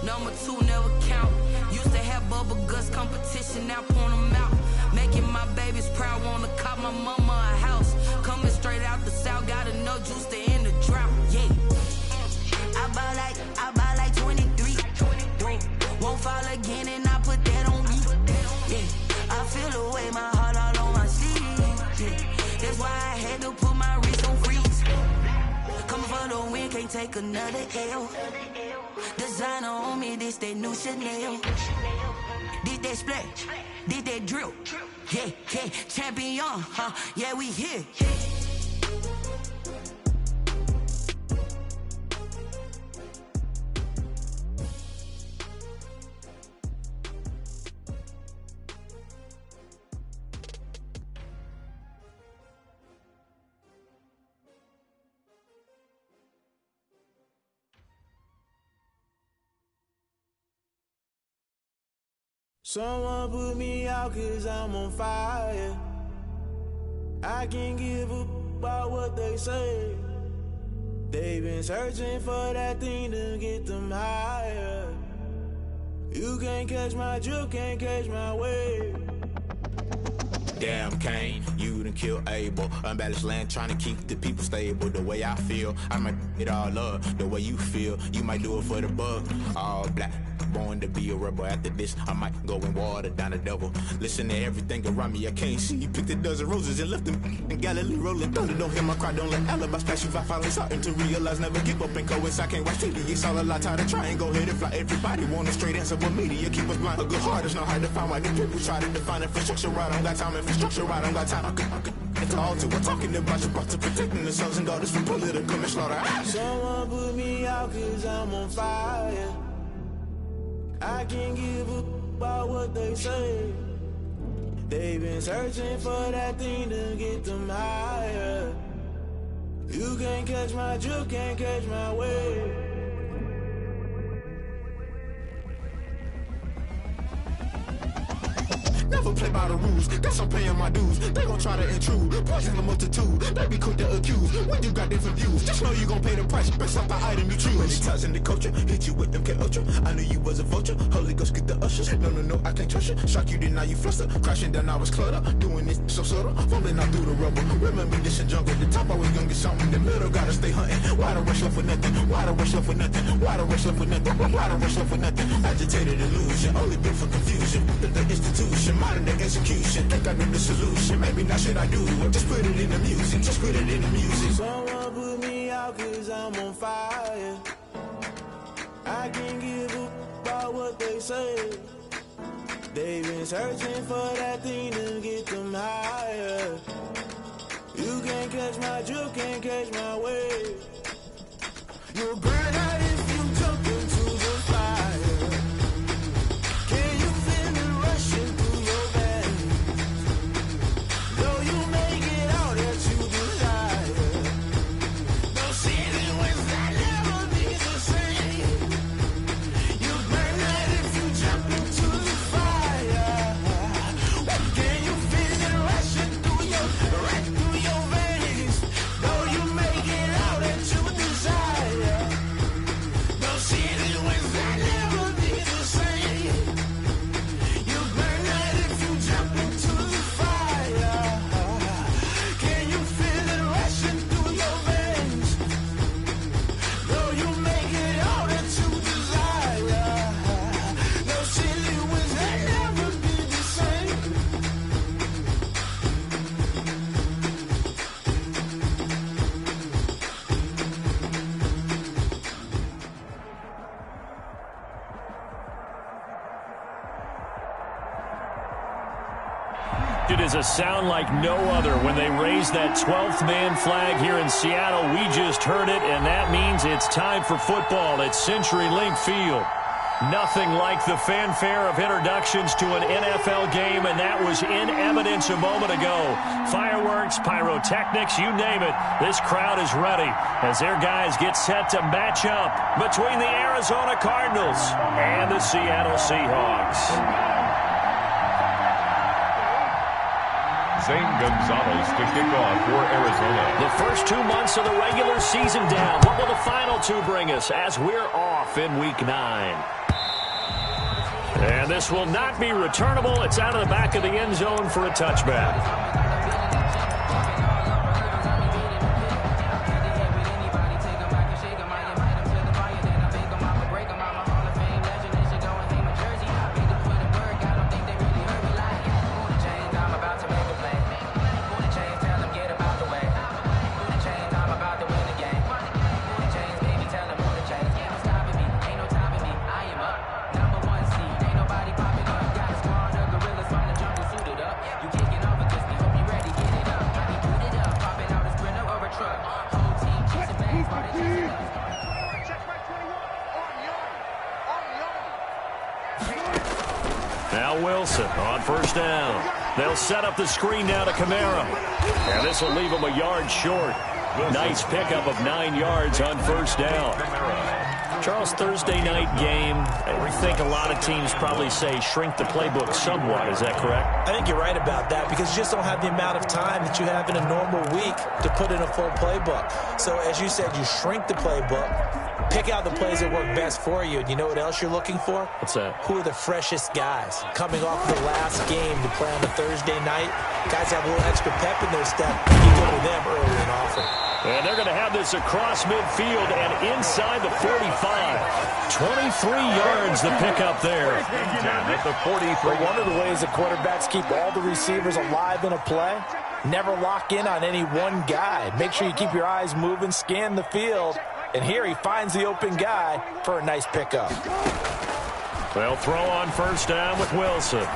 Number 2 never count. Used to have bubble guts competition, now point them out. Making my babies proud, wanna cop my mama a house. Coming straight out the south, got enough juice to end the drought. Yeah. I buy like 23. Won't fall again and I put that on me. Yeah. I feel the way, my heart all on my sleeve. Yeah. That's why I had to put my wrist on freeze. Coming for the win, can't take another L. Designer on me, this that new Chanel. Did that splash, did that drill. Yeah, yeah, champion, huh? Yeah, we here. Someone put me out 'cause I'm on fire. I can't give up about what they say. They've been searching for that thing to get them higher. You can't catch my drift, can't catch my wave. Damn Kane, you done killed Abel. Unbalanced land trying to keep the people stable. The way I feel, I might it all up. The way you feel, you might do it for the buck. All black, born to be a rebel. After this, I might go and water down the devil. Listen to everything around me, I can't see. Picked a dozen roses and left them in Galilee rolling thunder. Don't hear my cry, don't let alibis pass you. I finally starting to realize, never give up and coexist. I can't watch TV, it's all a lot. Tired of trying, go ahead and fly. Everybody want a straight answer, but media keep us blind. A good heart is not hard to find. Why the people try to define infrastructure right? I don't got time, infrastructure right, I don't got time. I could it's all to. We're talking about you, about to protecting the sons and daughters from political and slaughter. Someone put me out 'cause I'm on fire. I can't give up about what they say. They've been searching for that thing to get them higher. You can't catch my drift, can't catch my wave. Never play by the rules, guess I'm paying my dues. They gon' try to intrude, poison the multitude. They be quick to accuse, when you got different views. Just know you gon' pay the price, based off the item you choose. Many times in the culture, hit you with MK Ultra. I knew you was a vulture, Holy Ghost get the ushers. No, I can't trust you. Shock you, then now you fluster. Crashing down, I was clutter. Doing this so subtle, falling out through the rubble. Remember this in jungle, the top I was young, get something. In the middle, gotta stay hunting. Why the rush left for nothing? Why the rush left for nothing? Why the rush left for nothing? Why the rush left for nothing? Agitated illusion, only built for confusion. The institution, modern day execution. Think I know the solution. Maybe not should I do it? Just put it in the music. Just put it in the music. Someone put me out 'cause I'm on fire. I can't give up about what they say. They've been searching for that thing to get them higher. You can't catch my drift, can't catch my wave. You'll burn out if you jump into the fire. Can you feel it rushing through your veins? Though you make it out that you desire. Those ceiling winds that never be the same. You burn out if you jump into the fire. Can you feel it rushing through your veins? Though you make it out that you desire. Those ceiling winds that never be the same. You burn out if you jump into the fire. Can you feel it rushing through your veins? Though you make it out that you desire. Those ceiling winds that never be the same. It is a sound like no other when they raise that 12th man flag here in Seattle. We just heard it, and that means it's time for football at CenturyLink Field. Nothing like the fanfare of introductions to an NFL game, and that was in evidence a moment ago. Fireworks, pyrotechnics, you name it. This crowd is ready as their guys get set to match up between the Arizona Cardinals and the Seattle Seahawks. Zane Gonzalez to kick off for Arizona. The first 2 months of the regular season down. What will the final two bring us as we're off in Week 9? And this will not be returnable. It's out of the back of the end zone for a touchback. Now Wilson on first down. They'll set up the screen now to Kamara. And this will leave him a yard short. Nice pickup of 9 yards on first down. Charles, Thursday night game, I think a lot of teams probably say shrink the playbook somewhat. Is that correct? I think you're right about that because you just don't have the amount of time that you have in a normal week to put in a full playbook. So as you said, you shrink the playbook, pick out the plays that work best for you. And you know what else you're looking for? What's that? Who are the freshest guys coming off the last game to play on a Thursday night? Guys have a little extra pep in their step. You go to them early and often. And they're going to have this across midfield and inside the 45. 23 yards the pickup there. At the 43. One of the ways that quarterbacks keep all the receivers alive in a play, never lock in on any one guy. Make sure you keep your eyes moving, scan the field. And here he finds the open guy for a nice pickup. They'll throw on first down with Wilson.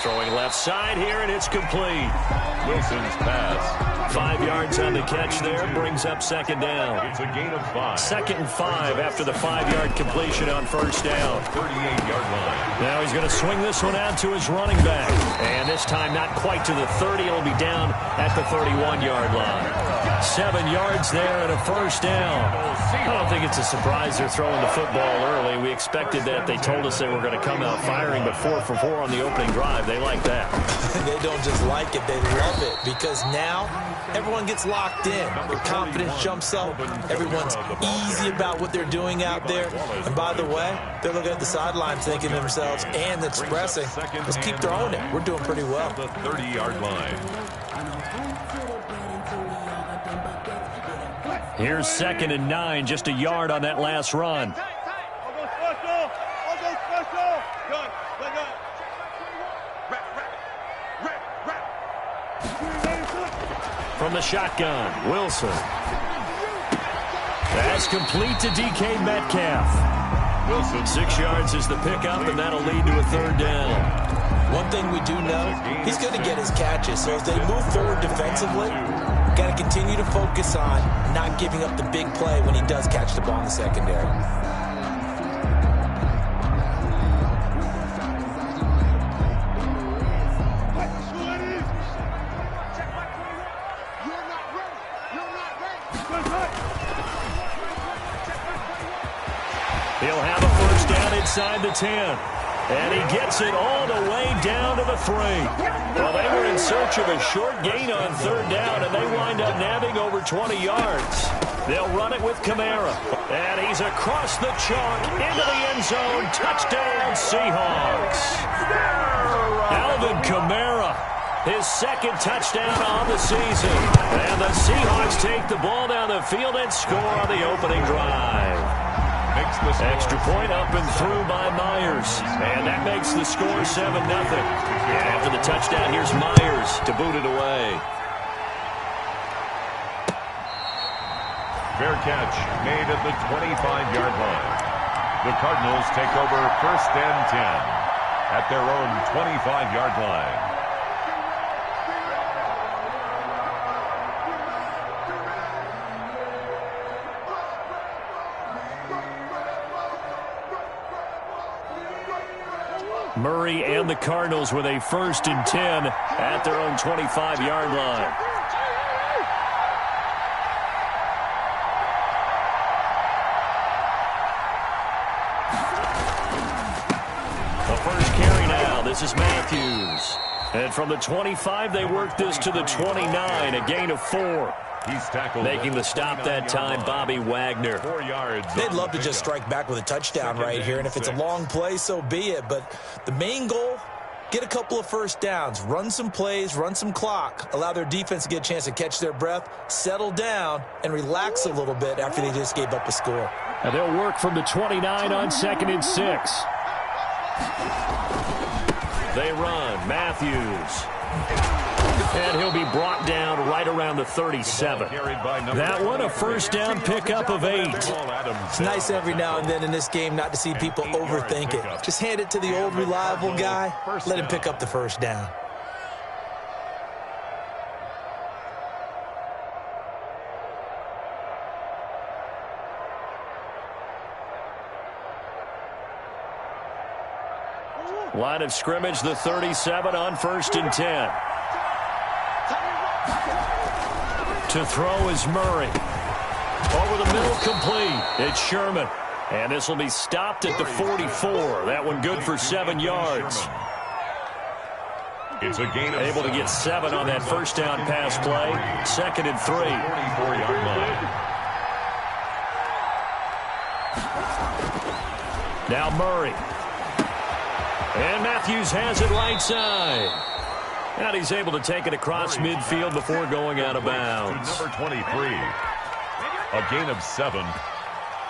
Throwing left side here, and it's complete. Wilson's pass. 5 yards on the catch there, brings up second down. It's a gain of 5. 2nd and 5 after the 5-yard completion on first down. 38-yard line. Now he's going to swing this one out to his running back. And this time not quite to the 30. It'll be down at the 31-yard line. 7 yards there and a first down. I don't think it's a surprise they're throwing the football early. We expected that. They told us they were going to come out firing, but 4 for 4 on the opening drive. They like that. They don't just like it, they love it, because now everyone gets locked in. The confidence jumps up. Everyone's easy about what they're doing out there. And by the way, they're looking at the sideline thinking to themselves and expressing, let's keep throwing it. We're doing pretty well. The 30-yard line. Here's 2nd and 9, just a yard on that last run. From the shotgun, Wilson. That's complete to DK Metcalf. Wilson. 6 yards is the pickup, and that'll lead to a third down. One thing we do know, he's going to get his catches. So as they move forward defensively, got to continue to focus on not giving up the big play when he does catch the ball in the secondary. He'll have a first down inside the 10. And he gets it all the way down to the 3. Well, they were in search of a short gain on third down, and they wind up nabbing over 20 yards. They'll run it with Kamara. And he's across the chalk into the end zone. Touchdown, Seahawks. Alvin Kamara, his 2nd touchdown on the season. And the Seahawks take the ball down the field and score on the opening drive. Extra point up and through by Myers. And that makes the score 7-0. And after the touchdown, here's Myers to boot it away. Fair catch made at the 25-yard line. The Cardinals take over 1st and 10 at their own 25-yard line. Murray and the Cardinals with a 1st and 10 at their own 25-yard line. The first carry now. This is Matthews. And from the 25, they work this to the 29, a gain of 4. He's tackled. Making the stop that time, Bobby Wagner. 4 yards. They'd love to just strike back with a touchdown right here, and if it's a long play, so be it. But the main goal, get a couple of first downs, run some plays, run some clock, allow their defense to get a chance to catch their breath, settle down, and relax a little bit after they just gave up a score. And they'll work from the 29 on 2nd and 6. They run. Matthews. And he'll be brought down right around the 37. That one, a first down pickup of 8. It's nice every now and then in this game not to see people overthink it. Just hand it to the old reliable guy. Let him pick up the first down. Line of scrimmage, the 37 on 1st and 10. To throw is Murray. Over the middle, complete. It's Sherman. And this will be stopped at the 44. That one good for 7 yards. It's a gain of Able to get 7 on that first down pass play. 2nd and 3. 44-yard line. Now Murray. And Matthews has it right side. And he's able to take it across midfield before going out of bounds. To number 23. A gain of 7.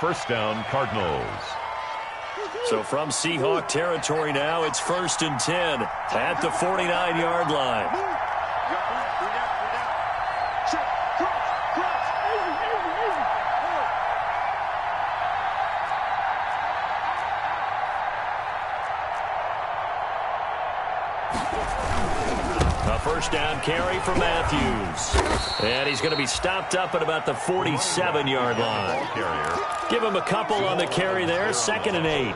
First down, Cardinals. So from Seahawk territory now, it's 1st and 10 at the 49-yard line. A first down carry for Matthews. And he's going to be stopped up at about the 47-yard line. Give him a couple on the carry there. 2nd and 8.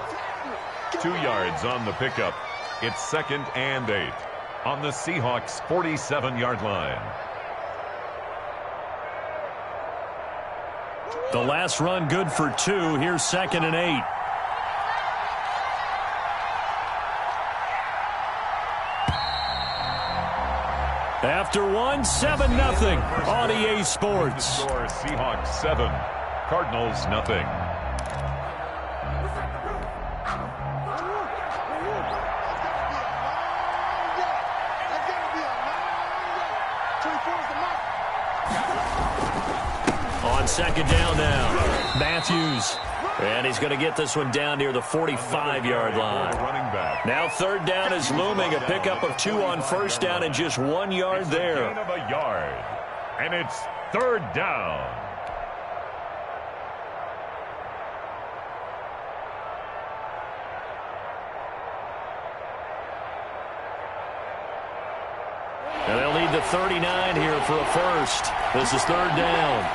2 yards on the pickup. It's 2nd and 8 on the Seahawks' 47-yard line. The last run good for 2. Here's 2nd and 8. After 1, 7-0 on EA Sports. Seahawks 7, Cardinals nothing. On 2nd down now, Matthews. And he's going to get this one down near the 45-yard line. Now 3rd down is looming. A pickup of 2 on 1st down and just 1 yard there. Gain of a yard. And it's 3rd down. And they'll need the 39 here for a first. This is 3rd down.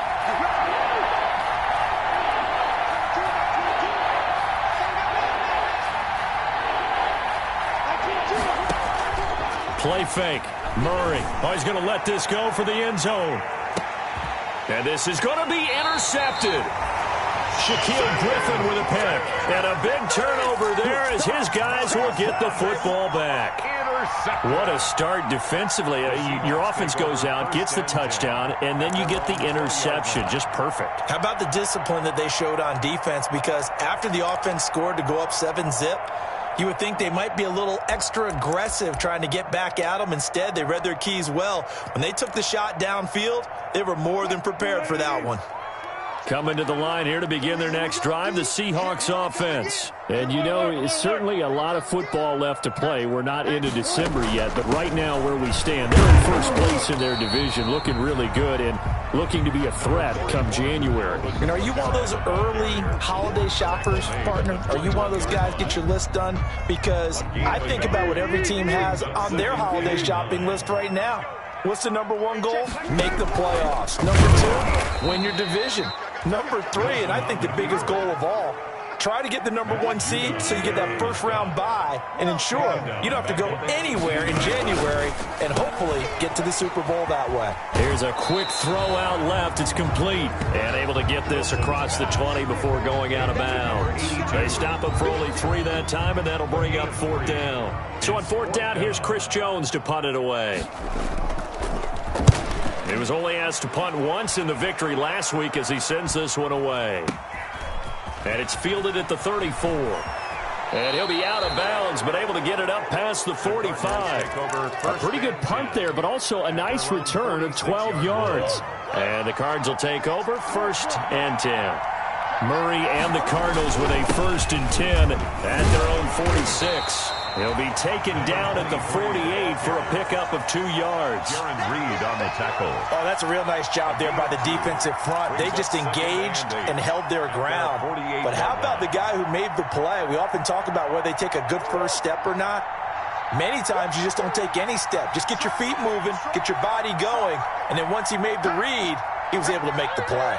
Play fake. Murray. Oh, he's going to let this go for the end zone. And this is going to be intercepted. Shaquille Griffin with a pick. And a big turnover there as his guys will get the football back. What a start defensively. Your offense goes out, gets the touchdown, and then you get the interception. Just perfect. How about the discipline that they showed on defense? Because after the offense scored to go up 7-zip, you would think they might be a little extra aggressive trying to get back at them. Instead, they read their keys well. When they took the shot downfield, they were more than prepared for that one. Coming to the line here to begin their next drive, the Seahawks offense. And, you know, it's certainly a lot of football left to play. We're not into December yet, but right now where we stand, they're in first place in their division, looking really good and looking to be a threat come January. And are you one of those early holiday shoppers, partner? Are you one of those guys get your list done? Because I think about what every team has on their holiday shopping list right now. What's the number 1 goal? Make the playoffs. Number 2, win your division. Number 3, and I think the biggest goal of all, try to get the number 1 seed so you get that first-round bye and ensure you don't have to go anywhere in January and hopefully get to the Super Bowl that way. Here's a quick throw out left. It's complete. And able to get this across the 20 before going out of bounds. They stop him for only 3 that time, and that'll bring up 4th down. So on 4th down, here's Chris Jones to punt it away. He was only asked to punt once in the victory last week as he sends this one away. And it's fielded at the 34. And he'll be out of bounds, but able to get it up past the 45. A pretty good punt there, but also a nice return of 12 yards. And the Cards will take over 1st and 10. Murray and the Cardinals with a 1st and 10 at their own 46. He'll be taken down at the 48 for a pickup of 2 yards. Reed on the tackle. Oh, that's a real nice job there by the defensive front. They just engaged and held their ground. But how about the guy who made the play? We often talk about whether they take a good first step or not. Many times you just don't take any step. Just get your feet moving, get your body going, and then once he made the read, he was able to make the play.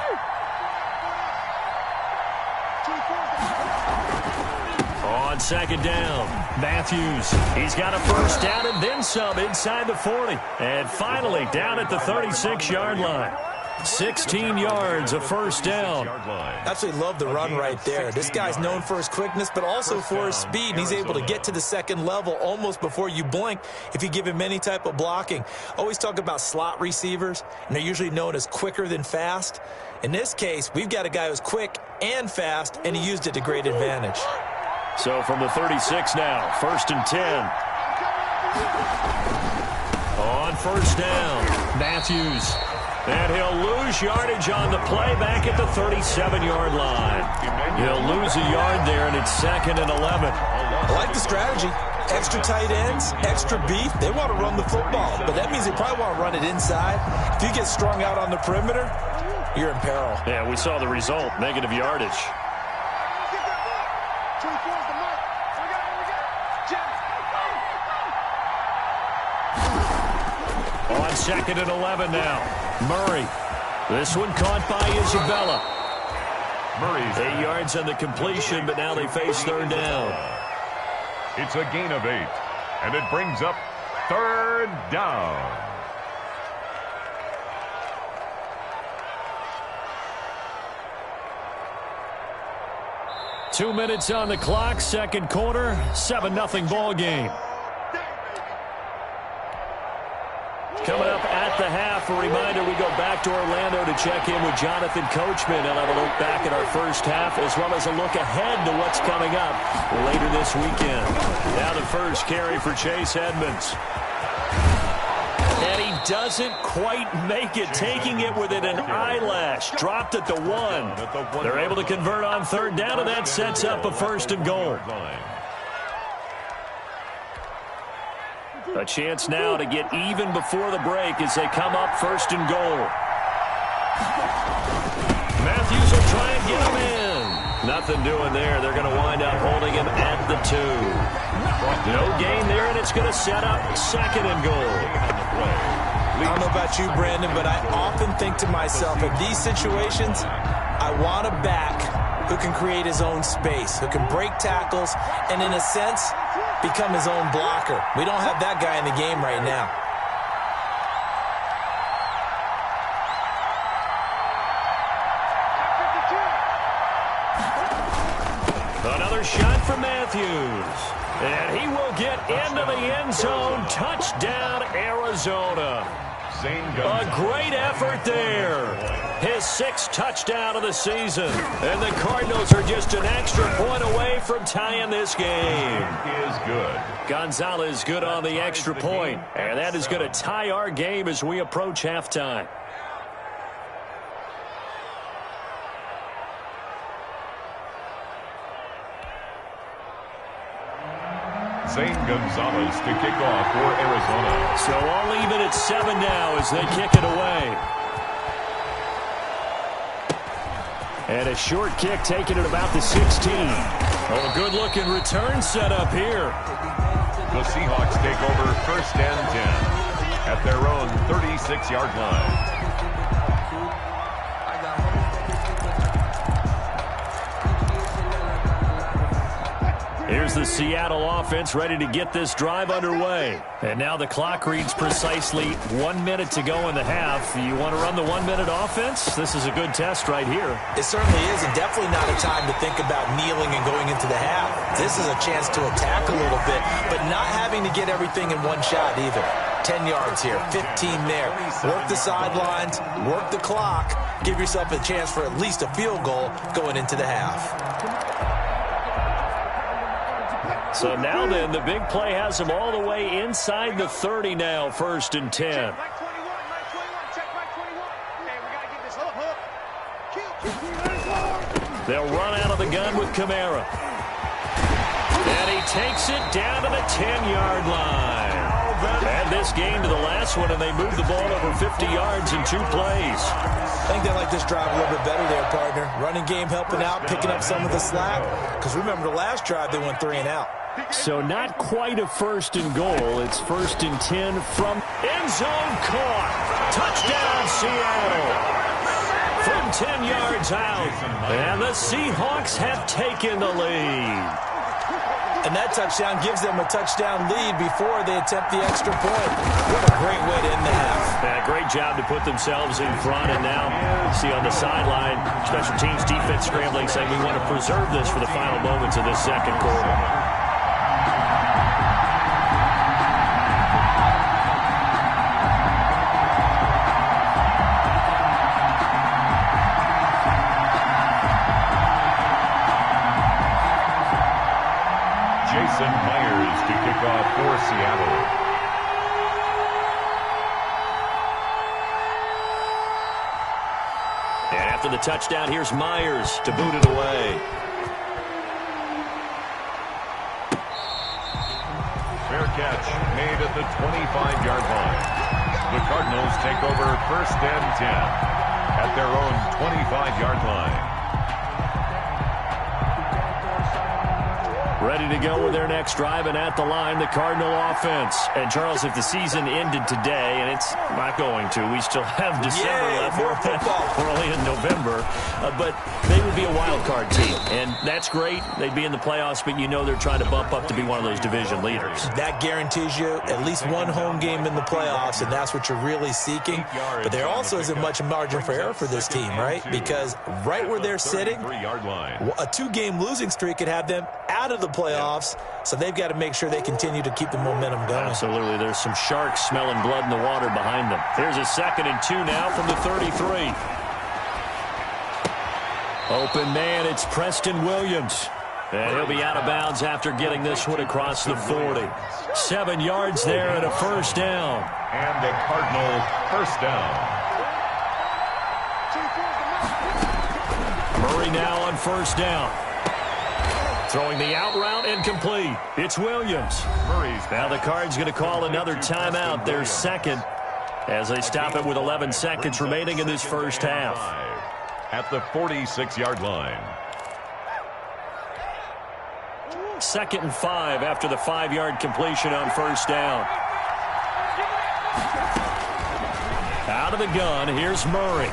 On 2nd down, Matthews. He's got a 1st down and then some inside the 40. And finally down at the 36-yard line. 16 yards, a 1st down. Absolutely love the run right there. This guy's known for his quickness, but also for his speed. And he's able to get to the 2nd level almost before you blink if you give him any type of blocking. Always talk about slot receivers, and they're usually known as quicker than fast. In this case, we've got a guy who's quick and fast, and he used it to great advantage. So from the 36 now, 1st and 10. On 1st down, Matthews. And he'll lose yardage on the play back at the 37-yard line. He'll lose a yard there, and it's 2nd and 11. I like the strategy. Extra tight ends, extra beef. They want to run the football, but that means they probably want to run it inside. If you get strung out on the perimeter, you're in peril. Yeah, we saw the result, negative yardage. On 2nd and 11 now. Murray. This one caught by Isabella. Murray's 8 yards on the completion, but now they face 3rd down. It's a gain of 8, and it brings up 3rd down. Two minutes on the clock, 2nd quarter, 7-0 ball game. Coming up at the half, a reminder, we go back to Orlando to check in with Jonathan Coachman. He'll have a look back at our first half, as well as a look ahead to what's coming up later this weekend. Now the first carry for Chase Edmonds. And he doesn't quite make it, taking it within an eyelash. Dropped at the 1. They're able to convert on 3rd down, and that sets up a 1st and goal. A chance now to get even before the break as they come up 1st and goal. Matthews will try and get him in. Nothing doing there. They're going to wind up holding him at the 2. No gain there, and it's going to set up 2nd and goal. I don't know about you, Brandon, but I often think to myself, in these situations, I want a back who can create his own space, who can break tackles, and in a sense, become his own blocker. We don't have that guy in the game right now. Another shot for Matthews. And he will get into the end zone. Touchdown, Arizona. A great effort there. His 6th touchdown of the season. And the Cardinals are just an extra point away from tying this game. Is good. Gonzalez good on the extra point. And that is going to tie our game as we approach halftime. Zane Gonzalez to kick off for Arizona. So all even at 7 now as they kick it away. And a short kick taken at about the 16. Oh, a good-looking return set up here. The Seahawks take over 1st and 10 at their own 36-yard line. Here's the Seattle offense ready to get this drive underway. And now the clock reads precisely 1 minute to go in the half. You want to run the 1 minute offense? This is a good test right here. It certainly is, and definitely not a time to think about kneeling and going into the half. This is a chance to attack a little bit, but not having to get everything in one shot either. 10 yards here, 15 there. Work the sidelines, work the clock, give yourself a chance for at least a field goal going into the half. So now then, the big play has them all the way inside the 30 now, 1st and 10. They'll run out of the gun with Kamara. And he takes it down to the 10-yard line. And this game to the last one, and they moved the ball over 50 yards in 2 plays. I think they like this drive a little bit better there, partner. Running game helping out, picking up some of the slack. Because remember, the last drive, they went 3 and out. So not quite a 1st and goal. It's 1st and 10 from end zone caught. Touchdown, Seattle. From 10 yards out. And the Seahawks have taken the lead. And that touchdown gives them a touchdown lead before they attempt the extra point. What a great way to end the half. Yeah, great job to put themselves in front. And now, see on the sideline, special teams defense scrambling, saying we want to preserve this for the final moments of this second quarter. Myers to kick off for Seattle. And after the touchdown, here's Myers to boot it away. Fair catch made at the 25-yard line. The Cardinals take over 1st and 10 at their own 25-yard line. Ready to go with their next drive, and at the line, the Cardinal offense. And, Charles, if the season ended today, and it's not going to, we still have December left. More football. We're only in November. But they would be a wild card team, and that's great. They'd be in the playoffs, but you know they're trying to bump up to be one of those division leaders. That guarantees you at least one home game in the playoffs, and that's what you're really seeking. But there also isn't much margin for error for this team, right? Because right where they're sitting, a 2-game losing streak could have them out of the playoffs, so they've got to make sure they continue to keep the momentum going. Absolutely. There's some sharks smelling blood in the water behind them. Here's a 2nd and 2 now from the 33. Open man, it's Preston Williams. And he'll be out of bounds after getting this one across the 40. 7 yards there and a 1st down. And a Cardinal 1st down. Murray now on 1st down. Throwing the out route incomplete. It's Williams. Now the Cards going to call another timeout, their 2nd, as they stop it with 11 seconds remaining in this first half. At the 46-yard line. 2nd and 5 after the 5-yard completion on 1st down. Out of the gun, here's Murray.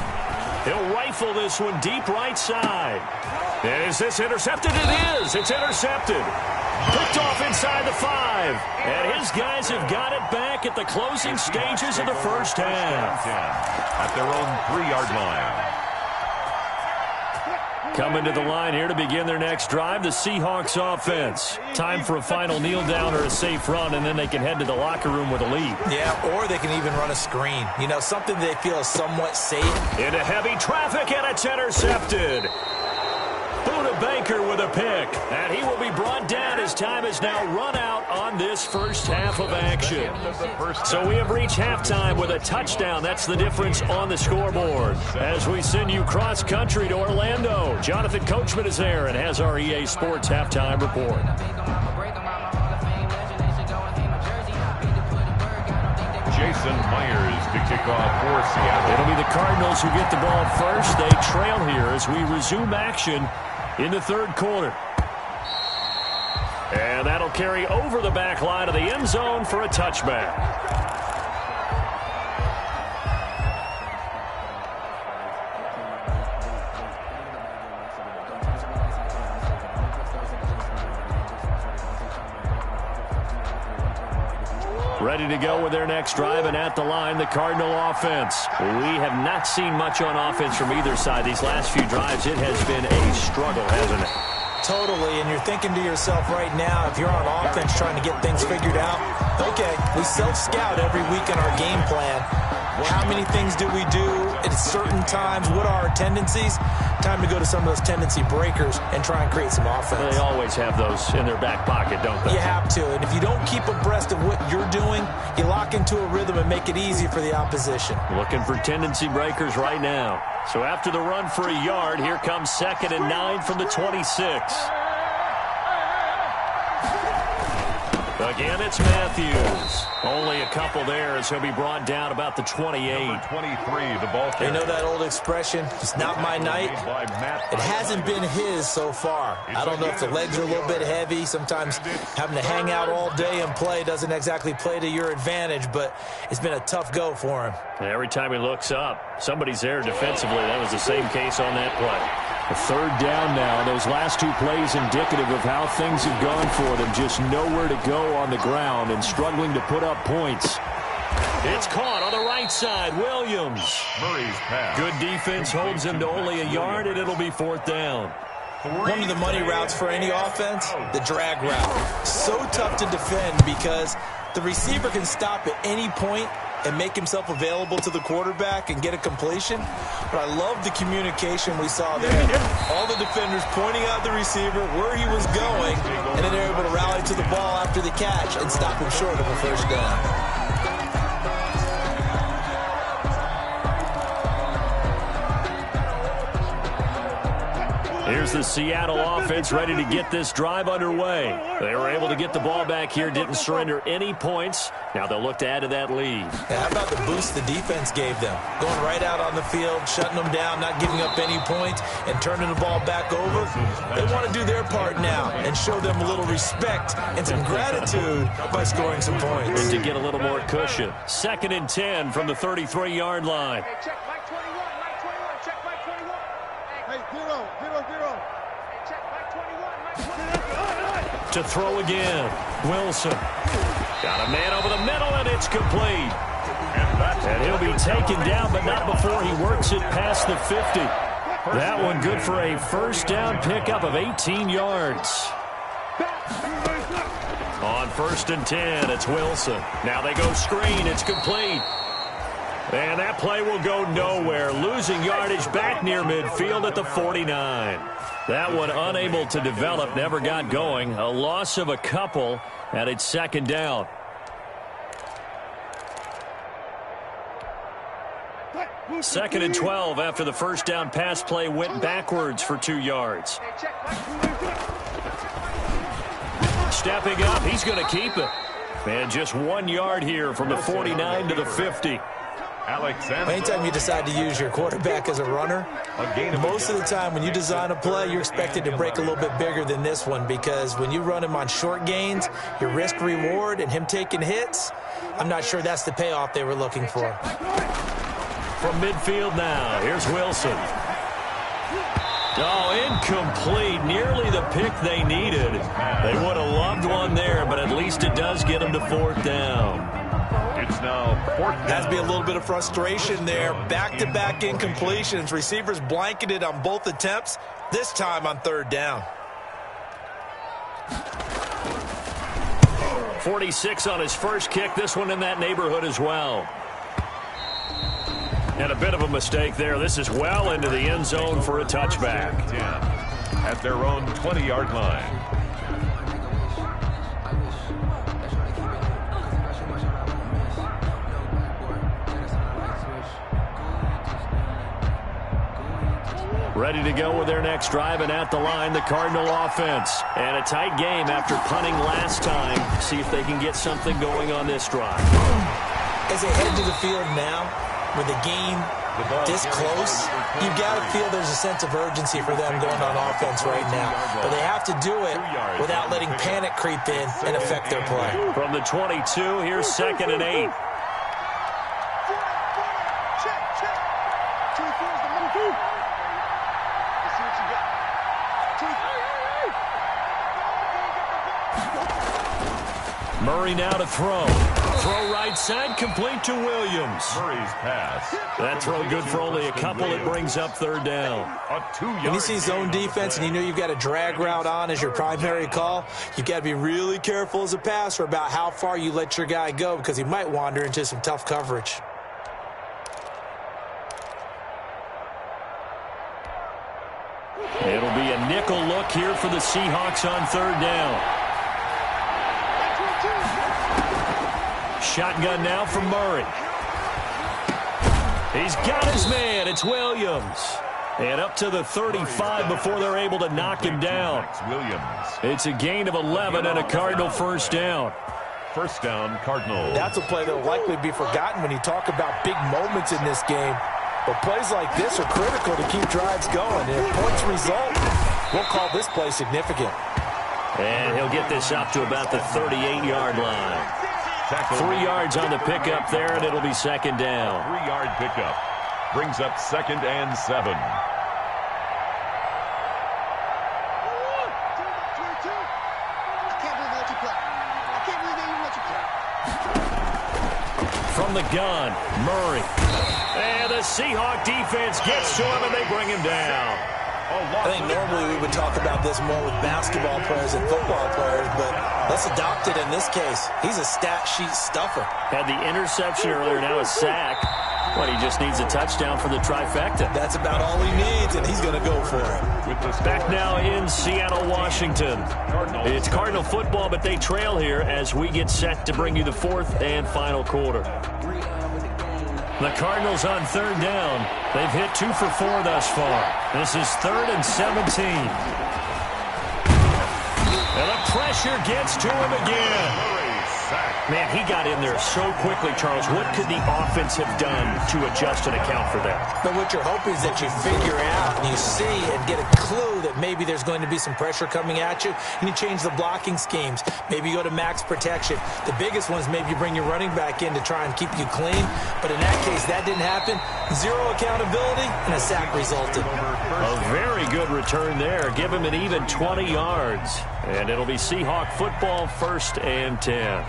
He'll rifle this one deep right side. Is this intercepted? It is. It's intercepted. Picked off inside the 5. And his guys have got it back at the closing stages of the first half. At their own 3-yard line. Coming to the line here to begin their next drive, the Seahawks offense. Time for a final kneel down or a safe run, and then they can head to the locker room with a lead. Yeah, or they can even run a screen. You know, something they feel is somewhat safe. Into heavy traffic, and it's intercepted. Buda Baker with a pick, and he will be brought down as time is now run out on this first half of action. So we have reached halftime with a touchdown. That's the difference on the scoreboard. As we send you cross-country to Orlando, Jonathan Coachman is there and has our EA Sports halftime report. Jason Myers to kick off for Seattle. It'll be the Cardinals who get the ball first. They trail here as we resume action in the 3rd quarter. And that'll carry over the back line of the end zone for a touchback. Ready to go with their next drive, and at the line, the Cardinal offense. We have not seen much on offense from either side. These last few drives, it has been a struggle, hasn't it? Totally, and you're thinking to yourself right now, if you're on offense trying to get things figured out, okay, we self-scout every week in our game plan. How many things do we do at certain times? What are our tendencies? Time to go to some of those tendency breakers and try and create some offense. They always have those in their back pocket, don't they? You have to, and if you don't keep abreast of what you're doing, you lock into a rhythm and make it easy for the opposition. Looking for tendency breakers right now. So after the run for a yard, here comes 2nd and 9 from the 26. Again, it's Matthews. Only a couple there as he'll be brought down about the 28. Number 23, the ball carrier. You know that old expression, it's not my night? It hasn't been his so far. I don't know if the legs are a little bit heavy. Sometimes having to hang out all day and play doesn't exactly play to your advantage, but it's been a tough go for him. Every time he looks up, somebody's there defensively. That was the same case on that play. A 3rd down now. Those last 2 plays indicative of how things have gone for them. Just nowhere to go on the ground and struggling to put up points. It's caught on the right side. Williams. Murray's pass. Good defense holds him to only a yard, and it'll be 4th down. One of the money routes for any offense, the drag route. So tough to defend because the receiver can stop at any point and make himself available to the quarterback and get a completion. But I love the communication we saw there. All the defenders pointing out the receiver, where he was going, and then they're able to rally to the ball after the catch and stop him short of a 1st down. Here's the Seattle offense ready to get this drive underway. They were able to get the ball back here, didn't surrender any points. Now they'll look to add to that lead. How about the boost the defense gave them? Going right out on the field, shutting them down, not giving up any points, and turning the ball back over. They want to do their part now and show them a little respect and some gratitude by scoring some points. And to get a little more cushion. 2nd and 10 from the 33-yard line. Hey, check Mike 21, Mike 21, check Mike 21. Hey, 0. Hey, check Mike 21, To throw again. Wilson. Got a man over the middle, and it's complete. And he'll be taken down, but not before he works it past the 50. That one good for a 1st down pickup of 18 yards. On 1st and 10, it's Wilson. Now they go screen. It's complete. And that play will go nowhere. Losing yardage back near midfield at the 49. That one unable to develop, never got going. A loss of a couple, and it's 2nd down. Second and 12 after the 1st down pass play went backwards for 2 yards. Stepping up, he's going to keep it. And just 1 yard here from the 49 to the 50. Anytime you decide to use your quarterback as a runner, most of the time when you design a play, you're expected to break a little bit bigger than this one because when you run him on short gains, your risk-reward and him taking hits, I'm not sure that's the payoff they were looking for. From midfield now, here's Wilson. Oh, incomplete. Nearly the pick they needed. They would have loved one there, but at least it does get them to 4th down. It's now 4th down. Has to be a little bit of frustration there. Back-to-back incompletions. Receivers blanketed on both attempts, this time on 3rd down. 46 on his first kick. This one in that neighborhood as well. And a bit of a mistake there. This is well into the end zone for a touchback. At their own 20-yard line. Ready to go with their next drive, and at the line, the Cardinal offense. And a tight game after punting last time. See if they can get something going on this drive. As they head to the field now, with the game this close, you've got to feel there's a sense of urgency for them going on offense right now. But they have to do it without letting panic creep in and affect their play. From the 22, here's 2nd and 8. Murray now to throw. throw right side, complete to Williams. Murray's pass. That throw good for only a couple. It brings up third down. A 2-yard When you see zone defense and you know you've got a drag route on as your primary call, you've got to be really careful as a passer about how far you let your guy go because he might wander into some tough coverage. It'll be a nickel look here for the Seahawks on third down. Shotgun now from Murray. He's got his man. It's Williams. And up to the 35 before they're able to knock him down. It's a gain of 11 and a Cardinal first down. First down, Cardinals. That's a play that will likely be forgotten when you talk about big moments in this game. But plays like this are critical to keep drives going. And if points result, we'll call this play significant. And he'll get this up to about the 38-yard line. 3 yards on the pickup there, and it'll be second down. 3-yard pickup. Brings up 2nd and 7. From the gun, Murray. And the Seahawk defense gets to him, and they bring him down. I think normally we would talk about this more with basketball players and football players, but let's adopt it in this case. He's a stat sheet stuffer. Had the interception earlier, now a sack. But he just needs a touchdown for the trifecta. That's about all he needs, and he's going to go for it. Back now in Seattle, Washington. It's Cardinal football, but they trail here as we get set to bring you the fourth and final quarter. The Cardinals on third down. They've hit 2 for 4 thus far. This is 3rd and 17. And the pressure gets to him again. Man, he got in there so quickly, Charles. What could the offense have done to adjust and account for that? But what you're hoping is that you figure out and you see and get a clue that maybe there's going to be some pressure coming at you, and you change the blocking schemes. Maybe you go to max protection. The biggest one is maybe you bring your running back in to try and keep you clean. But in that case, that didn't happen. 0 accountability, and a sack resulted. A very good return there. Give him an even 20 yards. And it'll be Seahawk football, 1st and 10.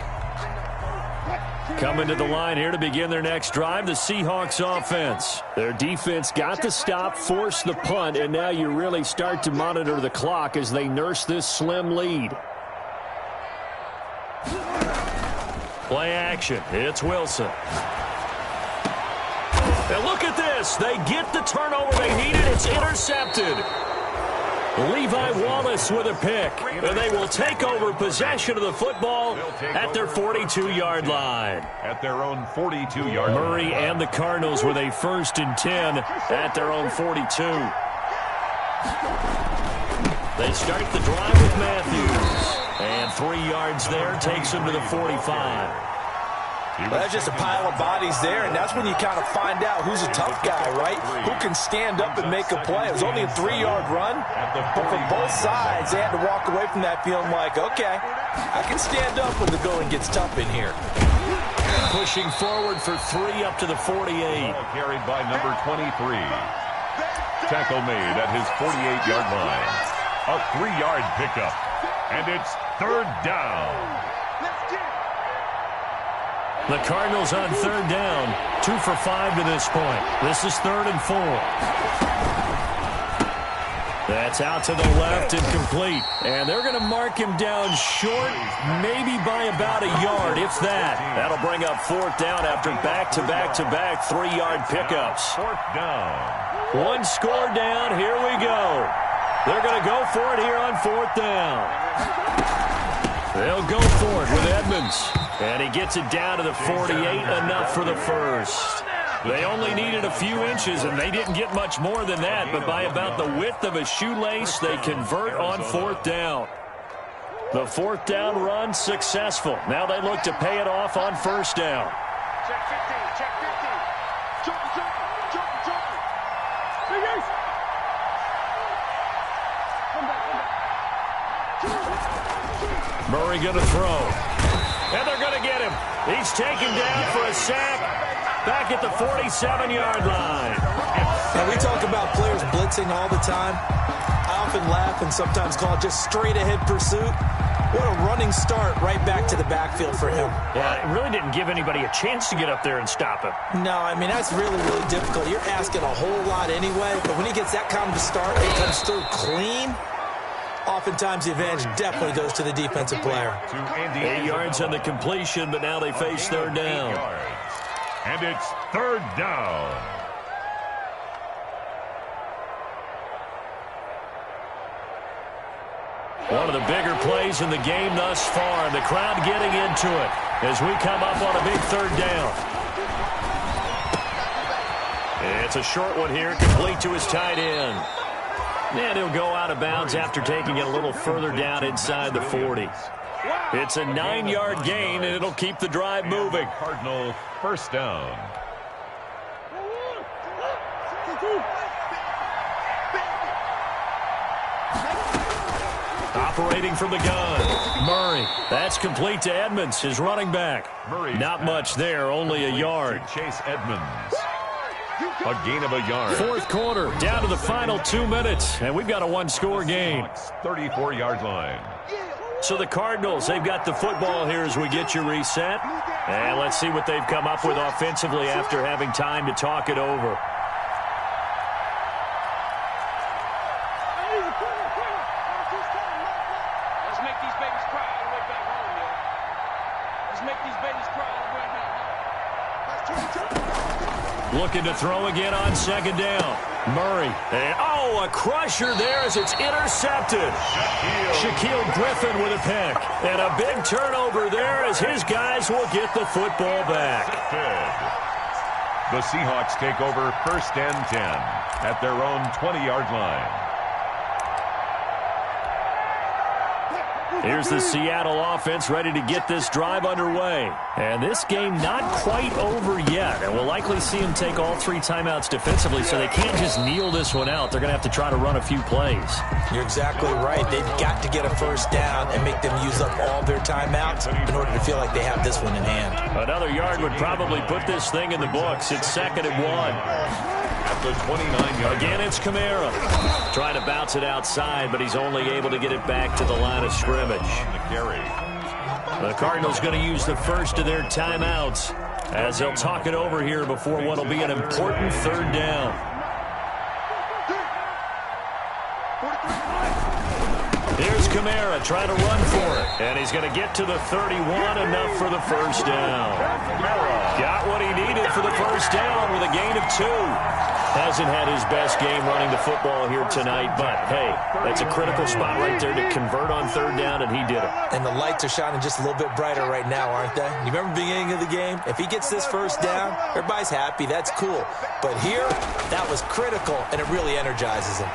Coming to the line here to begin their next drive, the Seahawks offense. Their defense got the stop, forced the punt, and now you really start to monitor the clock as they nurse this slim lead. Play action. It's Wilson. And look at this. They get the turnover they needed. It's intercepted. Levi Wallace with a pick, and they will take over possession of the football at their 42-yard line. At their own 42-yard line. Murray and the Cardinals with a 1st and 10 at their own 42. They start the drive with Matthews, and 3 yards there takes them to the 45. Well, that's just a pile of bodies there, and that's when you kind of find out who's a tough guy, right? Who can stand up and make a play. It was only a 3-yard run, but for both sides, they had to walk away from that feeling like, okay, I can stand up when the going gets tough in here. Pushing forward for 3 up to the 48. Carried by number 23. Tackle made at his 48-yard line. A 3-yard pickup, and it's 3rd down. The Cardinals on third down, 2 for 5 to this point. This is 3rd and 4. That's out to the left and complete. And they're going to mark him down short, maybe by about a yard, if that. That'll bring up 4th down after back-to-back-to-back 3-yard pickups. 4th down. 1 score down. Here we go. They're going to go for it here on 4th down. They'll go for it with Edmonds. And he gets it down to the 48, enough for the first. They only needed a few inches, and they didn't get much more than that. But by about the width of a shoelace, they convert on 4th down. The 4th down run successful. Now they look to pay it off on 1st down. Check 15, check 15. Jump. Hey, guys. Come back. Murray going to throw. And they're going to get him. He's taken down for a sack back at the 47-yard line. Now, we talk about players blitzing all the time. I often laugh and sometimes call it just straight-ahead pursuit. What a running start right back to the backfield for him. Yeah, it really didn't give anybody a chance to get up there and stop him. No, I mean, that's really, really difficult. You're asking a whole lot anyway, but when he gets that kind of a start, it comes through clean. Oftentimes, the advantage definitely goes to the defensive player. 8 yards on the completion, but now they face third down. And it's third down. One of the bigger plays in the game thus far. The crowd getting into it as we come up on a big third down. It's a short one here, complete to his tight end. And he'll go out of bounds after taking it a little further down inside the 40. It's a 9-yard gain, and it'll keep the drive moving. Cardinal first down. Operating from the gun, Murray. That's complete to Edmonds, his running back. Not much there, only a yard. Chase Edmonds. A gain of a yard. Fourth quarter, down to the final 2 minutes, and we've got a one-score game. 34-yard line. So the Cardinals, they've got the football here as we get you reset. And let's see what they've come up with offensively after having time to talk it over. Let's make these babies cry all the way back home, yo. Let's make these babies cry all the way back home. Looking to throw again on second down. Murray. And, a crusher there as it's intercepted. Shaquille Griffin with a pick. And a big turnover there as his guys will get the football back. The Seahawks take over first and 10 at their own 20-yard line. Here's the Seattle offense ready to get this drive underway. And this game not quite over yet. And we'll likely see them take all 3 timeouts defensively, so they can't just kneel this one out. They're going to have to try to run a few plays. You're exactly right. They've got to get a first down and make them use up all their timeouts in order to feel like they have this one in hand. Another yard would probably put this thing in the books. It's 2nd and 1. At the 29-yard Again, it's Kamara. Trying to bounce it outside, but he's only able to get it back to the line of scrimmage. The Cardinals going to use the first of their timeouts as they'll talk it over here before what will be an important third down. Here's Kamara trying to run for it, and he's going to get to the 31, enough for the first down. Got what he needed for the first down with a gain of 2. Hasn't had his best game running the football here tonight, but, hey, that's a critical spot right there to convert on third down, and he did it. And the lights are shining just a little bit brighter right now, aren't they? You remember the beginning of the game? If he gets this first down, everybody's happy. That's cool. But here, that was critical, and it really energizes him.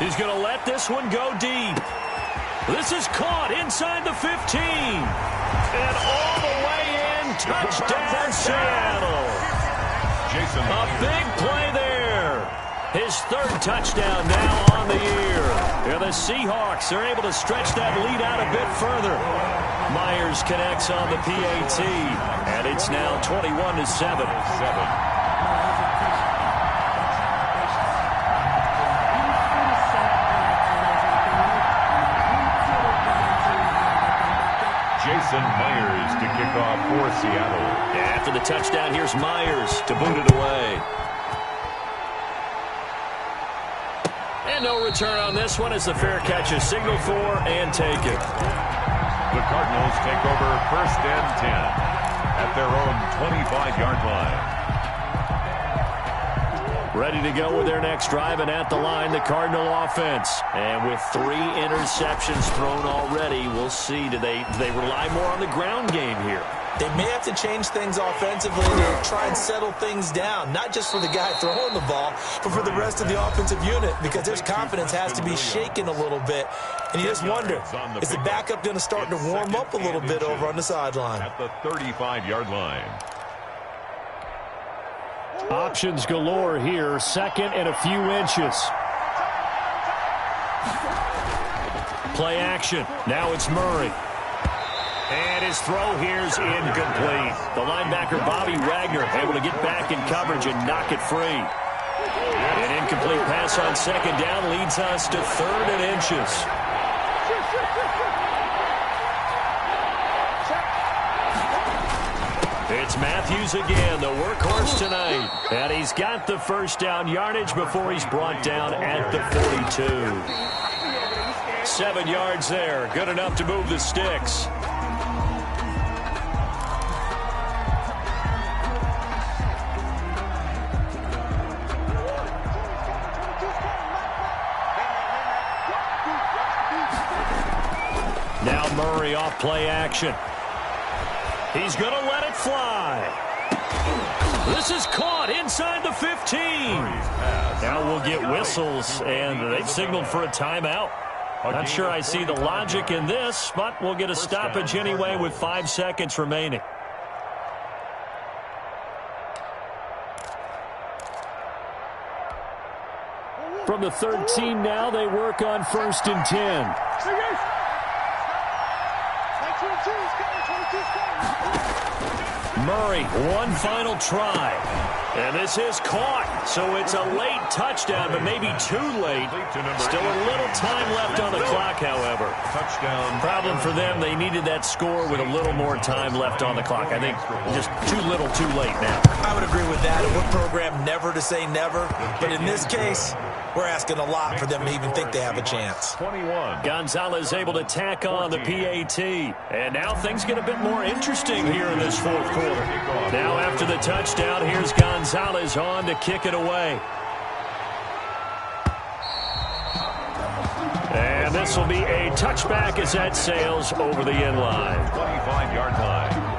He's going to let this one go deep. This is caught inside the 15. And all the way in, touchdown Seattle. A big play there. His 3rd touchdown now on the year. And the Seahawks are able to stretch that lead out a bit further. Myers connects on the PAT. And it's now 21-7. Jason Myers to kick off for Seattle. After the touchdown, here's Myers to boot it away. And no return on this one as the fair catch is signaled for and taken. The Cardinals take over first and 10 at their own 25-yard line. Ready to go with their next drive, and at the line, the Cardinal offense. And with 3 interceptions thrown already, we'll see. Do they rely more on the ground game here? They may have to change things offensively to try and settle things down, not just for the guy throwing the ball, but for the rest of the offensive unit, because their confidence has to be shaken a little bit. And you just wonder, is the backup going to start to warm up a little bit over on the sideline? At the 35-yard line. Options galore here, 2nd and a few inches. Play action. Now it's Murray. And his throw here's incomplete. The linebacker, Bobby Wagner, able to get back in coverage and knock it free. An incomplete pass on 2nd down leads us to 3rd and inches. It's Matthews again, the workhorse tonight. And he's got the first down yardage before he's brought down at the 42. 7 yards there. Good enough to move the sticks. Now Murray off play action. He's going to let it fly. This is caught inside the 15. Now we'll get whistles, and they've signaled for a timeout. Not sure I see the logic in this, but we'll get a stoppage anyway with 5 seconds remaining. From the 13 now, they work on 1st and 10. Murray, one final try. And this is caught. So it's a late touchdown, but maybe too late. Still a little time left on the clock, however. Touchdown. Problem for them, they needed that score with a little more time left on the clock. I think just too little, too late now. I would agree with that. And we're programmed never to say never. But in this case, we're asking a lot for them to even think they have a chance. 21. Gonzalez able to tack on the PAT. And now things get a bit more interesting here in this 4th quarter. Now after the touchdown, here's Gonzalez on to kick it away. And this will be a touchback as that sails over the end line. 25-yard line.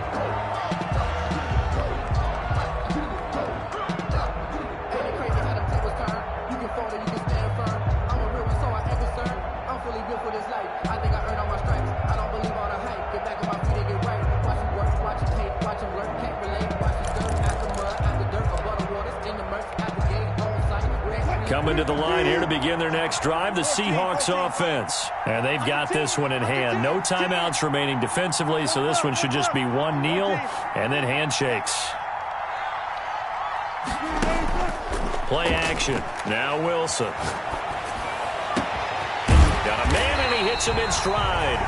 Coming to the line here to begin their next drive, the Seahawks offense. And they've got this one in hand. No timeouts remaining defensively, so this one should just be one kneel and then handshakes. Play action. Now Wilson. Got a man, and he hits him in stride.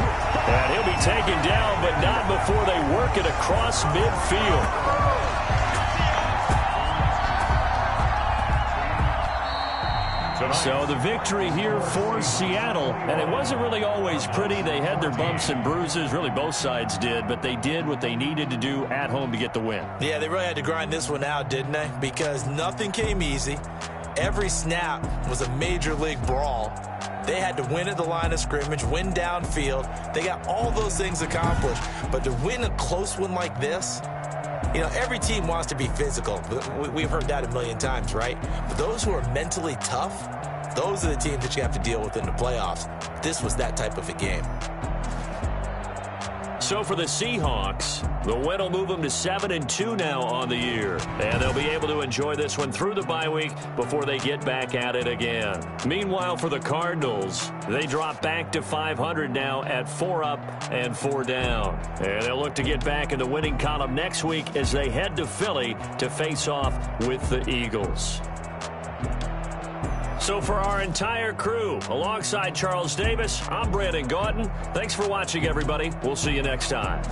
And he'll be taken down, but not before they work it across midfield. So the victory here for Seattle, and it wasn't really always pretty. They had their bumps and bruises, really both sides did, but they did what they needed to do at home to get the win. Yeah, they really had to grind this one out, didn't they? Because nothing came easy. Every snap was a major league brawl. They had to win at the line of scrimmage, win downfield. They got all those things accomplished, but to win a close one like this, you know, every team wants to be physical. We've heard that a million times, right? But those who are mentally tough, those are the teams that you have to deal with in the playoffs. This was that type of a game. So for the Seahawks, the win will move them to 7-2 now on the year. And they'll be able to enjoy this one through the bye week before they get back at it again. Meanwhile, for the Cardinals, they drop back to 500 now at 4 up and 4 down. And they'll look to get back in the winning column next week as they head to Philly to face off with the Eagles. So for our entire crew, alongside Charles Davis, I'm Brandon Gaudin. Thanks for watching, everybody. We'll see you next time.